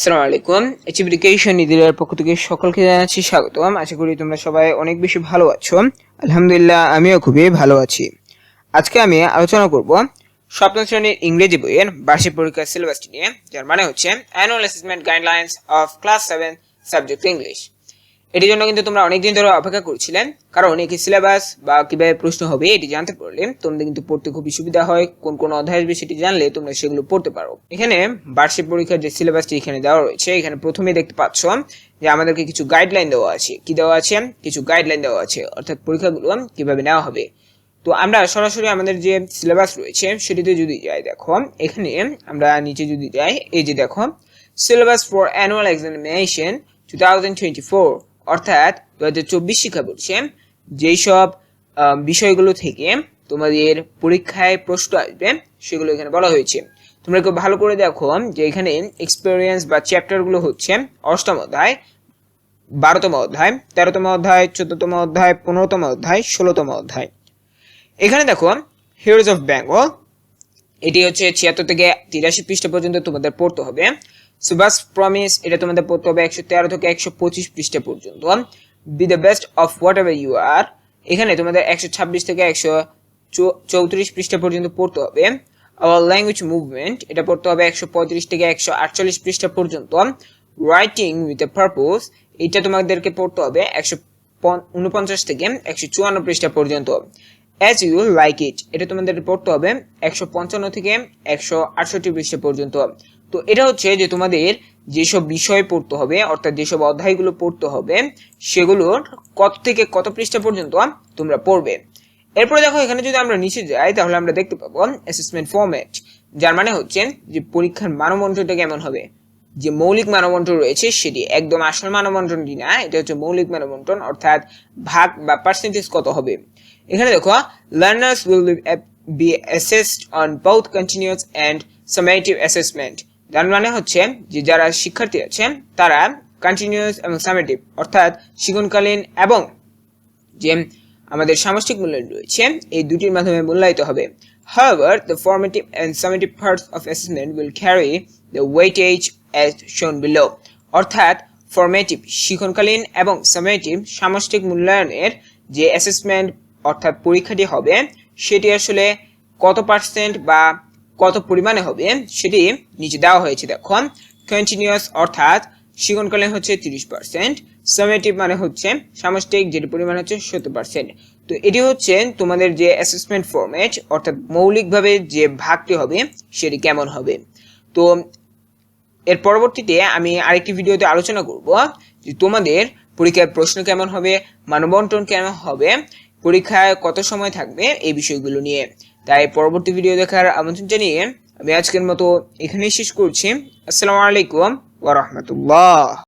আসসালামু আলাইকুম। এইচএব এডুকেশন নিদিলের পক্ষ থেকে সকলকে জানাচ্ছি স্বাগতম। আশা করি তোমরা সবাই অনেক বেশি ভালো আছো। আলহামদুলিল্লাহ, আমিও খুবই ভালো আছি। আজকে আমি আলোচনা করব সপ্তম শ্রেণীর ইংরেজি বইয়ের বার্ষিক পরীক্ষার সিলেবাসটি নিয়ে, যার মানে হচ্ছে annual assessment guidelines of class 7 subject English. এটির জন্য কিন্তু তোমরা অনেকদিন ধরে অপেক্ষা করছিলেন, কারণ এই সিলেবাস বা কিভাবে প্রশ্ন হবে এটি জানতে পারলে তোমাদের কিন্তু পড়তে খুবই সুবিধা হয়। কোন কোন অধ্যায় আসবে সেটি জানলে তোমরা সেগুলো পড়তে পারো। এখানে বার্ষিক পরীক্ষার যে সিলেবাসটি এখানে দেওয়া রয়েছে, এখানে প্রথমে দেখতে পাচ্ছ যে আমাদেরকে কিছু গাইডলাইন দেওয়া আছে। কি দেওয়া আছে? কিছু গাইডলাইন দেওয়া আছে, অর্থাৎ পরীক্ষাগুলো কিভাবে নেওয়া হবে। তো আমরা সরাসরি আমাদের যে সিলেবাস রয়েছে সেটিতে যদি যাই, দেখো এখানে আমরা নিচে যদি যাই, এই যে দেখো সিলেবাস ফর অ্যানুয়াল এক্সামিনেশন 2024, অর্থাৎ 2024 শিক্ষাবর্ষে যেই সব বিষয়গুলো থেকে তোমাদের পরীক্ষায় প্রশ্ন আসবে সেগুলো এখানে বলা হয়েছে। তোমরা একটু ভালো করে দেখো যে এখানে এক্সপেরিয়েন্স বা চ্যাপ্টারগুলো হচ্ছে 8তম অধ্যায়, 12তম অধ্যায়, 13তম অধ্যায়, 14তম অধ্যায়, 15তম অধ্যায়, 16তম অধ্যায়। এখানে দেখো হিরোজ অফ বেঙ্গল, এটি হচ্ছে 76 থেকে 83 পৃষ্ঠা পর্যন্ত তোমাদের পড়তে হবে। সুভাষ প্রমিস, এটা তোমাদের পড়তে হবে 113 থেকে 125 পৃষ্ঠা পর্যন্ত। Be the best of whatever you are, এখানে তোমাদের 126 থেকে 134 পৃষ্ঠা পর্যন্ত পড়তে হবে। আওয়ার ল্যাঙ্গুয়েজ মুভমেন্ট, এটা পড়তে হবে 135 থেকে 148 পৃষ্ঠা পর্যন্ত। রাইটিং উইথ এ পারপোজ, এটা তোমাদেরকে পড়তে হবে 149 থেকে 154 পৃষ্ঠা পর্যন্ত। অ্যাজ ইউ লাইক ইট, এটা তোমাদের পড়তে হবে 155 থেকে 168 পৃষ্ঠা পর্যন্ত। তো এটা হচ্ছে যে তোমাদের যেসব বিষয় পড়তে হবে, অর্থাৎ যেসব অধ্যায়গুলো পড়তে হবে সেগুলোর কত থেকে কত পৃষ্ঠা পর্যন্ত তোমরা পড়বে। এরপরে দেখো এখানে যদি আমরা নিচে যাই তাহলে আমরা দেখতে পাবো অ্যাসেসমেন্ট ফরম্যাট, যার মানে হচ্ছে যে পরীক্ষার মানবন্টনটা কেমন হবে। যে মৌলিক মানবন্টন রয়েছে সেটি একদম আসল মানবন্টনটি না, এটা হচ্ছে মৌলিক মানবন্টন, অর্থাৎ ভাগ বা পার্সেন্টেজ কত হবে। এখানে দেখো learners will be assessed on both continuous and summative assessment, যার মানে হচ্ছে যে যারা শিক্ষার্থী আছেন তারা কন্টিনিউয়াস এবং সামেটিভ, অর্থাৎ শিক্ষণকালীন এবং যে আমাদের সামষ্টিক মূল্যায়ন রয়েছে, এই দুটির মাধ্যমে মূল্যায়িত হবে। However, the formative and summative parts of assessment will carry the weightage as shown below, অর্থাৎ ফরমেটিভ শিক্ষণকালীন এবং সামেটিভ সামষ্টিক মূল্যায়নের যে অ্যাসেসমেন্ট অর্থাৎ পরীক্ষাটি হবে সেটি আসলে কত পার্সেন্ট বা কত পরিমাণে হবে সেটি নিচে দেওয়া হয়েছে। দেখো কন্টিনিউয়াস অর্থাৎ শিক্ষণকালীন হচ্ছে 30%, সামেটিভ মানে হচ্ছে সামষ্টিক, যেটি পরিমাণ হচ্ছে 70%। তো এটি হচ্ছে তোমাদের যে অ্যাসেসমেন্ট ফরম্যাট, অর্থাৎ মৌলিকভাবে যে ভাগটি হবে সেটি কেমন হবে। তো এর পরবর্তীতে আমি আরেকটি ভিডিওতে আলোচনা করব যে তোমাদের পরীক্ষার প্রশ্ন কেমন হবে, মানবন্টন কেমন হবে, পরীক্ষায় কত সময় থাকবে, এই বিষয়গুলো নিয়ে। তাই পরবর্তী ভিডিও দেখার আমন্ত্রণ জানিয়ে আমি আজকের মতো এখানেই শেষ করছি। আসসালামু আলাইকুম ওয়া রাহমাতুল্লাহ।